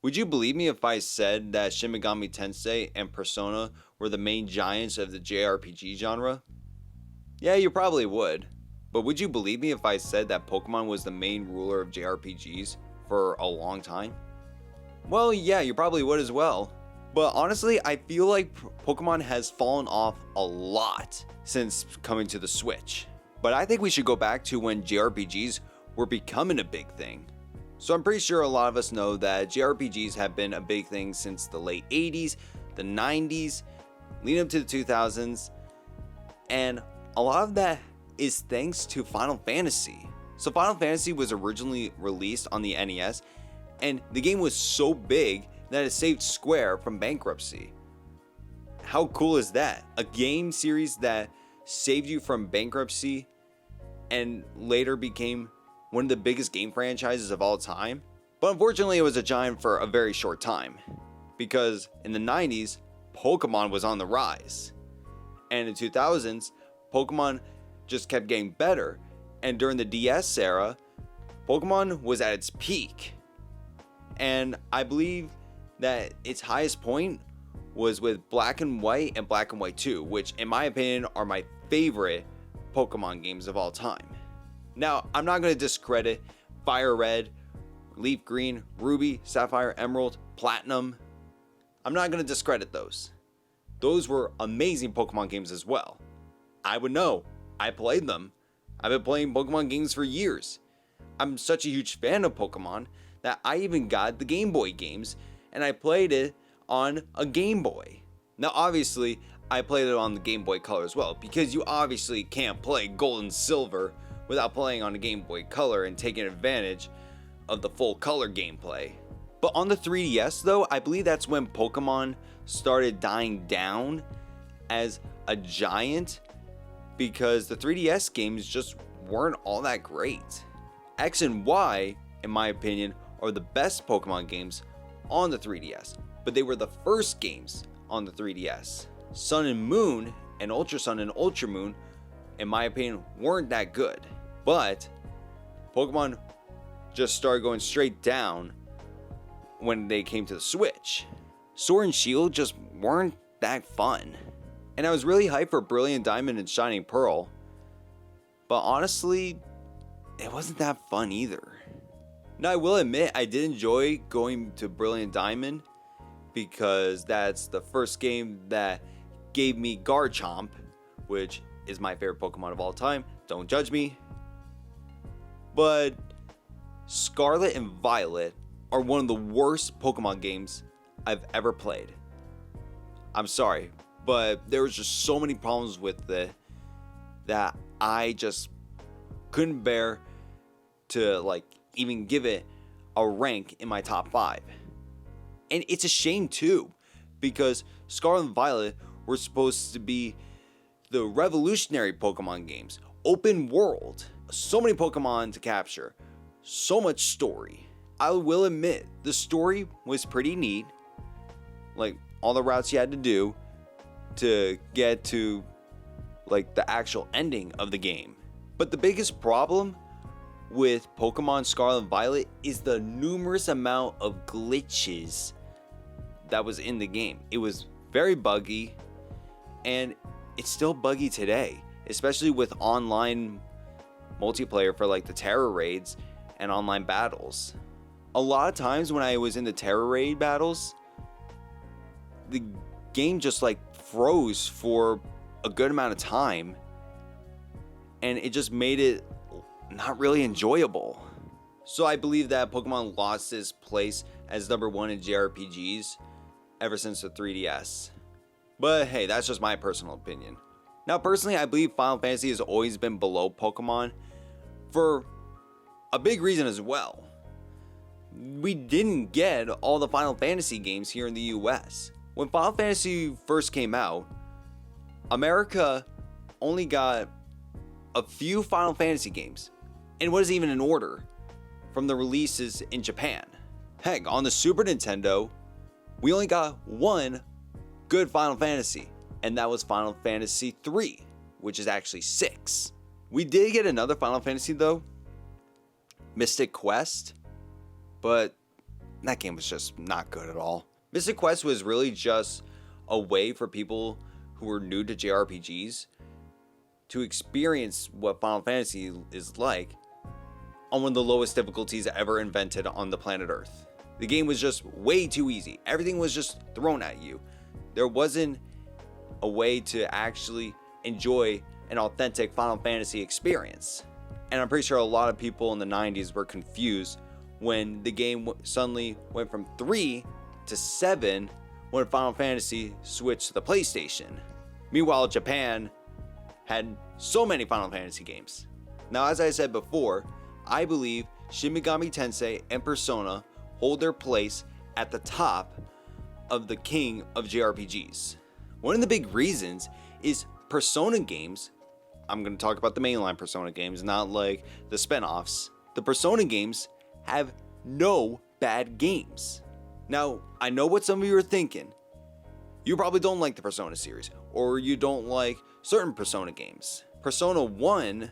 Would you believe me if I said that Shin Megami Tensei and Persona were the main giants of the JRPG genre? Yeah, you probably would. But would you believe me if I said that Pokemon was the main ruler of JRPGs for a long time? Well, yeah, you probably would as well. But honestly, I feel like Pokemon has fallen off a lot since coming to the Switch. But I think we should go back to when JRPGs were becoming a big thing. So I'm pretty sure a lot of us know that JRPGs have been a big thing since the late 80s, the 90s, leading up to the 2000s, and a lot of that is thanks to Final Fantasy. So Final Fantasy was originally released on the NES, and the game was so big that it saved Square from bankruptcy. How cool is that? A game series that saved you from bankruptcy and later became one of the biggest game franchises of all time. But unfortunately, it was a giant for a very short time, because in the 90s, Pokemon was on the rise. And in the 2000s, Pokemon just kept getting better. And during the DS era, Pokemon was at its peak. And I believe that its highest point was with Black and White and Black and White 2, which in my opinion are my favorite Pokemon games of all time. Now, I'm not going to discredit Fire Red, Leaf Green, Ruby, Sapphire, Emerald, Platinum. I'm not going to discredit those. Those were amazing Pokemon games as well. I would know. I played them. I've been playing Pokemon games for years. I'm such a huge fan of Pokemon that I even got the Game Boy games and I played it on a Game Boy. Now, obviously, I played it on the Game Boy Color as well, because you obviously can't play Gold and Silver without playing on a Game Boy Color and taking advantage of the full color gameplay. But on the 3DS though, I believe that's when Pokemon started dying down as a giant, because the 3DS games just weren't all that great. X and Y, in my opinion, are the best Pokemon games on the 3DS, but they were the first games on the 3DS. Sun and Moon and Ultra Sun and Ultra Moon, in my opinion, weren't that good. But Pokemon just started going straight down when they came to the Switch. Sword and Shield just weren't that fun. And I was really hyped for Brilliant Diamond and Shining Pearl, but honestly, it wasn't that fun either. Now, I will admit I did enjoy going to Brilliant Diamond, because that's the first game that gave me Garchomp, which is my favorite Pokemon of all time. Don't judge me. But Scarlet and Violet are one of the worst Pokemon games I've ever played. I'm sorry, but there was just so many problems with it that I just couldn't bear to even give it a rank in my top 5. And it's a shame too, because Scarlet and Violet were supposed to be the revolutionary Pokemon games. Open world, so many Pokemon to capture, so much story. I will admit, the story was pretty neat. Like, all the routes you had to do to get to the actual ending of the game. But the biggest problem with Pokemon Scarlet and Violet is the numerous amount of glitches that was in the game. It was very buggy, and it's still buggy today, especially with online multiplayer for the terror raids and online battles. A lot of times when I was in the terror raid battles, the game just froze for a good amount of time, and it just made it not really enjoyable. So I believe that Pokemon lost its place as number 1 in JRPGs ever since the 3DS. But hey, that's just my personal opinion. Now, personally, I believe Final Fantasy has always been below Pokemon for a big reason as well. We didn't get all the Final Fantasy games here in the US. When Final Fantasy first came out, America only got a few Final Fantasy games, and it wasn't even in order from the releases in Japan. Heck, on the Super Nintendo, we only got one good Final Fantasy, and that was Final Fantasy 3, which is actually 6. We did get another Final Fantasy though, Mystic Quest, but that game was just not good at all. Mystic Quest was really just a way for people who were new to JRPGs to experience what Final Fantasy is like on one of the lowest difficulties ever invented on the planet Earth. The game was just way too easy. Everything was just thrown at you. There wasn't a way to actually enjoy an authentic Final Fantasy experience. And I'm pretty sure a lot of people in the 90s were confused when the game suddenly went from 3 to 7 when Final Fantasy switched to the PlayStation. Meanwhile, Japan had so many Final Fantasy games. Now, as I said before, I believe Shin Megami Tensei and Persona hold their place at the top of the king of JRPGs. One of the big reasons is Persona games. I'm going to talk about the mainline Persona games, not like the spin-offs. The Persona games have no bad games. Now, I know what some of you are thinking. You probably don't like the Persona series, or you don't like certain Persona games. Persona 1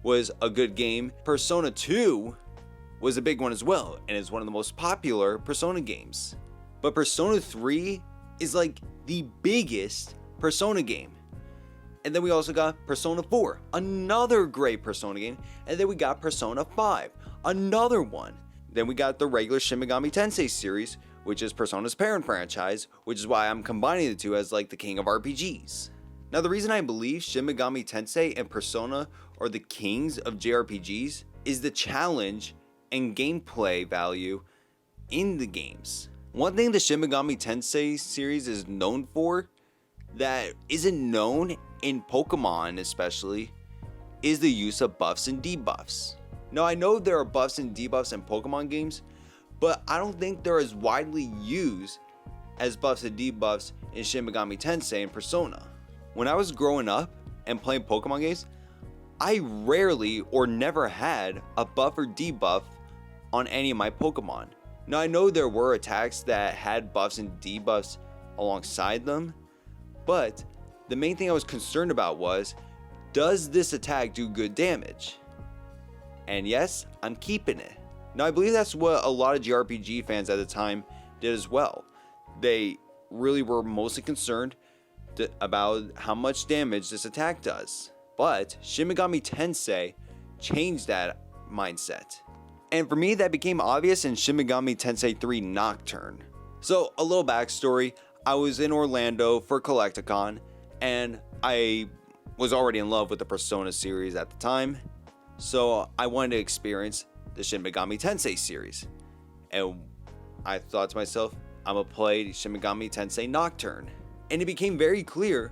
was a good game. Persona 2 was a big one as well, and is one of the most popular Persona games. But Persona 3 is like the biggest Persona game. And then we also got Persona 4, another great Persona game. And then we got Persona 5, another one. Then we got the regular Shin Megami Tensei series, which is Persona's parent franchise, which is why I'm combining the two as like the king of RPGs. Now, the reason I believe Shin Megami Tensei and Persona are the kings of JRPGs is the challenge and gameplay value in the games. One thing the Shin Megami Tensei series is known for that isn't known in Pokemon especially is the use of buffs and debuffs. Now, I know there are buffs and debuffs in Pokemon games, but I don't think they're as widely used as buffs and debuffs in Shin Megami Tensei and Persona. When I was growing up and playing Pokemon games, I rarely or never had a buff or debuff on any of my Pokemon. Now, I know there were attacks that had buffs and debuffs alongside them, but the main thing I was concerned about was, does this attack do good damage? And yes, I'm keeping it. Now, I believe that's what a lot of JRPG fans at the time did as well. They really were mostly concerned about how much damage this attack does. But Shin Megami Tensei changed that mindset. And for me, that became obvious in Shin Megami Tensei 3 Nocturne. So, a little backstory. I was in Orlando for Collecticon, and I was already in love with the Persona series at the time. So, I wanted to experience the Shin Megami Tensei series. And I thought to myself, I'm gonna play Shin Megami Tensei Nocturne. And it became very clear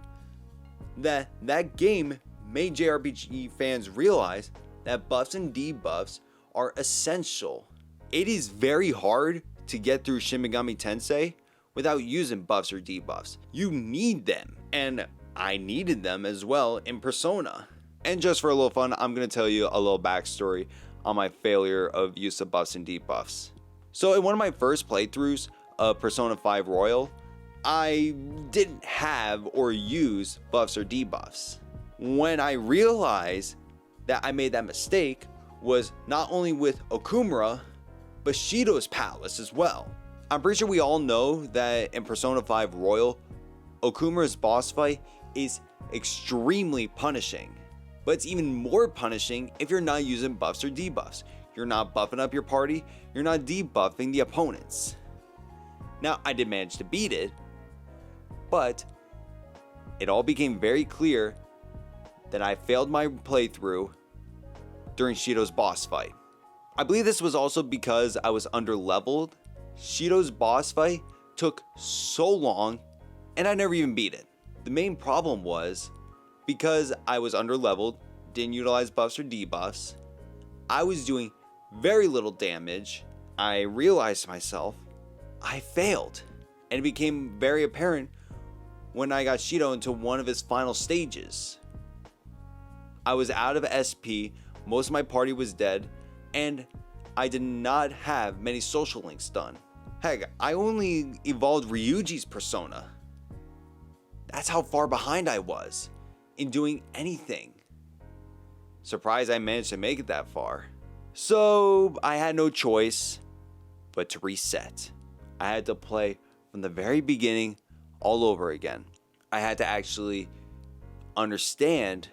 that that game made JRPG fans realize that buffs and debuffs are essential. It is very hard to get through Shin Megami Tensei without using buffs or debuffs. You need them, and I needed them as well in Persona. And just for a little fun, I'm going to tell you a little backstory on my failure of use of buffs and debuffs. So in one of my first playthroughs of Persona 5 Royal, I didn't have or use buffs or debuffs. When I realized that I made that mistake was not only with Okumura, but Shido's Palace as well. I'm pretty sure we all know that in Persona 5 Royal, Okumura's boss fight is extremely punishing. But it's even more punishing if you're not using buffs or debuffs. You're not buffing up your party, you're not debuffing the opponents. Now, I did manage to beat it, but it all became very clear that I failed my playthrough during Shido's boss fight. I believe this was also because I was underleveled. Shido's boss fight took so long and I never even beat it. The main problem was because I was underleveled, didn't utilize buffs or debuffs, I was doing very little damage. I realized to myself, I failed. And it became very apparent when I got Shido into one of his final stages. I was out of SP, most of my party was dead, and I did not have many social links done. Heck, I only evolved Ryuji's persona. That's how far behind I was in doing anything. Surprised I managed to make it that far. So I had no choice But to reset, I had to play from the very beginning all over again. I had to actually understand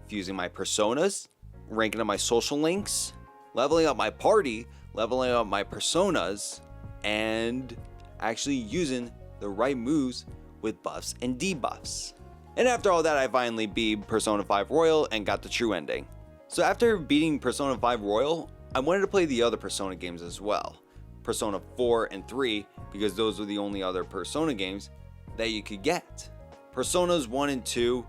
fusing my personas, ranking up my social links, leveling up my party, leveling up my personas, and actually using the right moves with buffs and debuffs. And after all that, I finally beat Persona 5 Royal and got the true ending. So after beating Persona 5 Royal, I wanted to play the other Persona games as well. Persona 4 and 3, because those were the only other Persona games that you could get. Personas 1 and 2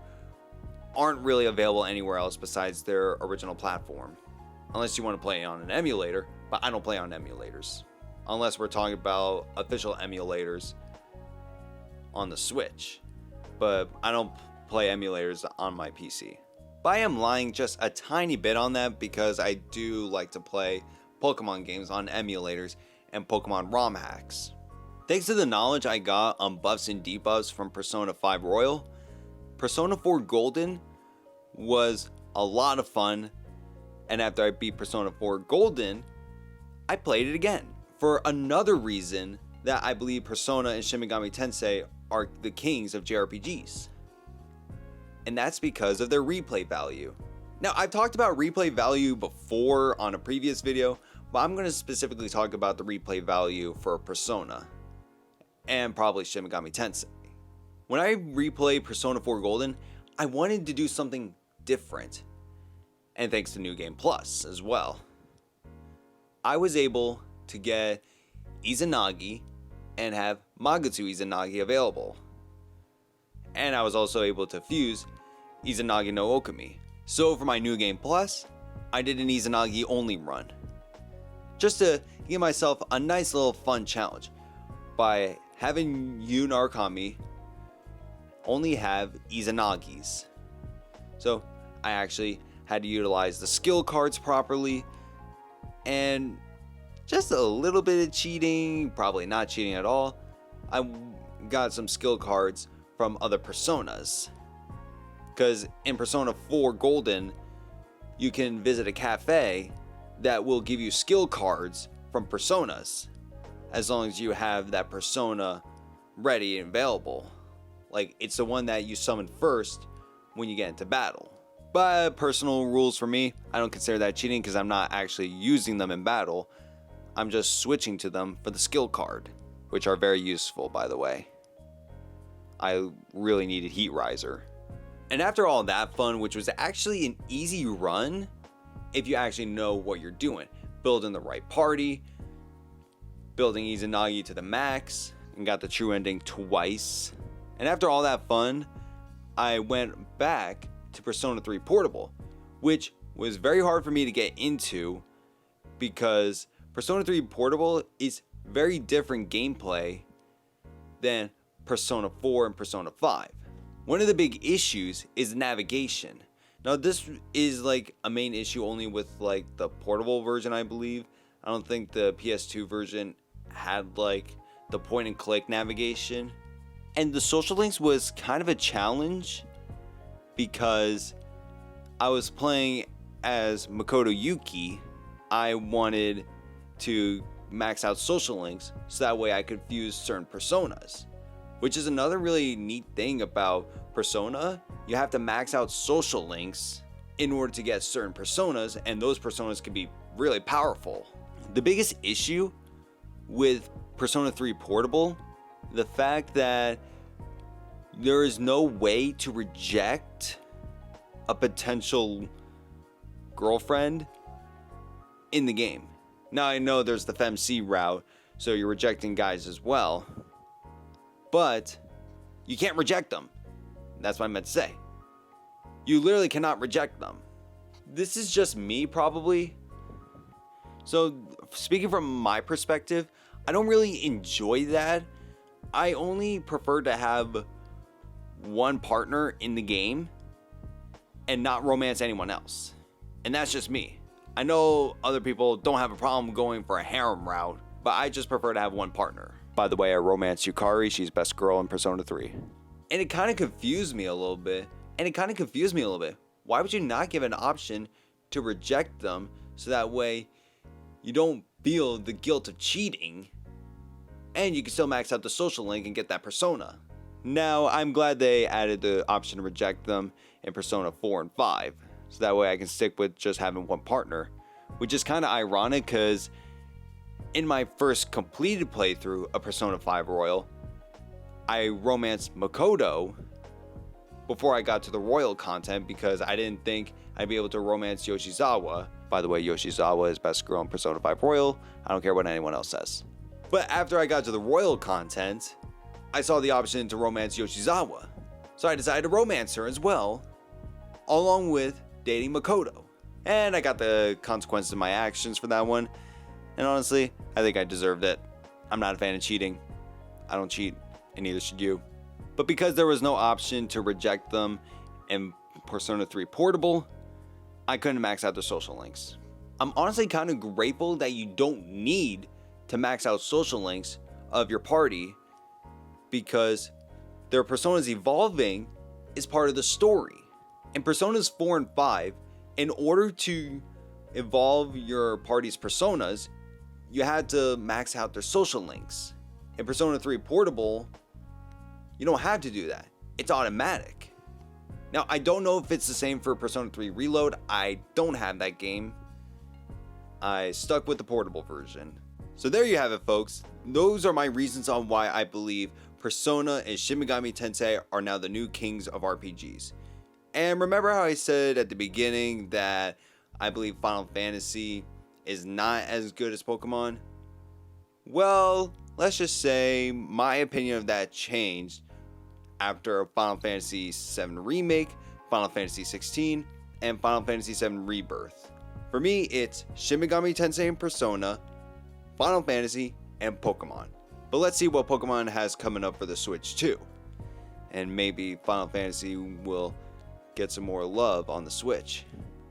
aren't really available anywhere else besides their original platform. Unless you want to play on an emulator, but I don't play on emulators. Unless we're talking about official emulators on the Switch. But I don't play emulators on my PC. But I am lying just a tiny bit on that because I do like to play Pokemon games on emulators and Pokemon ROM hacks. Thanks to the knowledge I got on buffs and debuffs from Persona 5 Royal, Persona 4 Golden was a lot of fun, and after I beat Persona 4 Golden, I played it again. For another reason that I believe Persona and Shin Megami Tensei are the kings of JRPGs. And that's because of their replay value. Now, I've talked about replay value before on a previous video, but I'm going to specifically talk about the replay value for Persona and probably Shin Megami Tensei. When I replayed Persona 4 Golden, I wanted to do something different, and thanks to New Game Plus as well. I was able to get Izanagi and have Magatsu Izanagi available. And I was also able to fuse Izanagi no Okami. So for my New Game Plus, I did an Izanagi only run. Just to give myself a nice little fun challenge by having Yu Narukami only have Izanagis. So I actually had to utilize the skill cards properly and just a little bit of cheating, probably not cheating at all. I got some skill cards from other personas. Because in Persona 4 Golden, you can visit a cafe that will give you skill cards from personas, as long as you have that persona ready and available. Like, it's the one that you summon first when you get into battle. But personal rules for me, I don't consider that cheating because I'm not actually using them in battle. I'm just switching to them for the skill card, which are very useful, by the way. I really needed Heat Riser. And after all that fun, which was actually an easy run, if you actually know what you're doing, building the right party, building Izanagi to the max, and got the true ending twice. And after all that fun, I went back to Persona 3 Portable, which was very hard for me to get into because Persona 3 Portable is very different gameplay than Persona 4 and Persona 5. One of the big issues is navigation. Now this is like a main issue only with like the portable version, I believe. I don't think the PS2 version had like the point and click navigation. And the social links was kind of a challenge because I was playing as Makoto Yuki. I wanted to max out social links so that way I could fuse certain personas, which is another really neat thing about Persona. You have to max out social links in order to get certain personas, and those personas can be really powerful. The biggest issue with Persona 3 Portable, the fact that there is no way to reject a potential girlfriend in the game. Now I know there's the FemC route, so you're rejecting guys as well, but you can't reject them. That's what I meant to say. You literally cannot reject them. This is just me probably. So speaking from my perspective, I don't really enjoy that. I only prefer to have one partner in the game and not romance anyone else. And that's just me. I know other people don't have a problem going for a harem route, but I just prefer to have one partner. By the way, I romanced Yukari. She's best girl in Persona 3. And it kind of confused me a little bit. Why would you not give an option to reject them so that way you don't feel the guilt of cheating, and you can still max out the social link and get that persona. Now, I'm glad they added the option to reject them in Persona 4 and 5, so that way I can stick with just having one partner, which is kind of ironic because in my first completed playthrough of Persona 5 Royal, I romanced Makoto before I got to the Royal content because I didn't think I'd be able to romance Yoshizawa. By the way, Yoshizawa is best girl in Persona 5 Royal. I don't care what anyone else says. But after I got to the Royal content, I saw the option to romance Yoshizawa. So I decided to romance her as well, along with dating Makoto. And I got the consequences of my actions for that one. And honestly, I think I deserved it. I'm not a fan of cheating. I don't cheat, and neither should you. But because there was no option to reject them in Persona 3 Portable, I couldn't max out the social links. I'm honestly kind of grateful that you don't need to max out social links of your party because their personas evolving is part of the story. In Personas 4 and 5, in order to evolve your party's personas, you had to max out their social links. In Persona 3 Portable, you don't have to do that. It's automatic. Now, I don't know if it's the same for Persona 3 Reload. I don't have that game. I stuck with the portable version. So there you have it, folks. Those are my reasons on why I believe Persona and Shin Megami Tensei are now the new kings of RPGs. And remember how I said at the beginning that I believe Final Fantasy is not as good as Pokemon? Well, let's just say my opinion of that changed after Final Fantasy VII Remake, Final Fantasy XVI, and Final Fantasy VII Rebirth. For me, it's Shin Megami Tensei and Persona, Final Fantasy, and Pokemon. But let's see what Pokemon has coming up for the Switch too. And maybe Final Fantasy will get some more love on the Switch.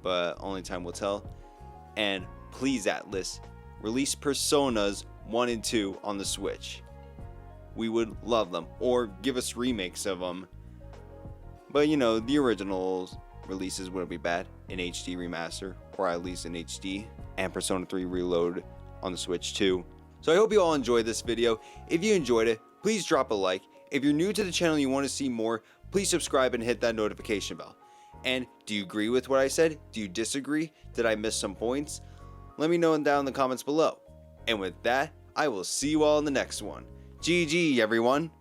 But only time will tell. And please, Atlas, release Personas 1 and 2 on the Switch. We would love them. Or give us remakes of them. But you know, the original releases wouldn't be bad. An HD remaster, or at least an HD. And Persona 3 Reload on the Switch too. So I hope you all enjoyed this video. If you enjoyed it, please drop a like. If you're new to the channel and you want to see more, please subscribe and hit that notification bell. And do you agree with what I said? Do you disagree? Did I miss some points? Let me know down in the comments below. And with that, I will see you all in the next one. GG, everyone.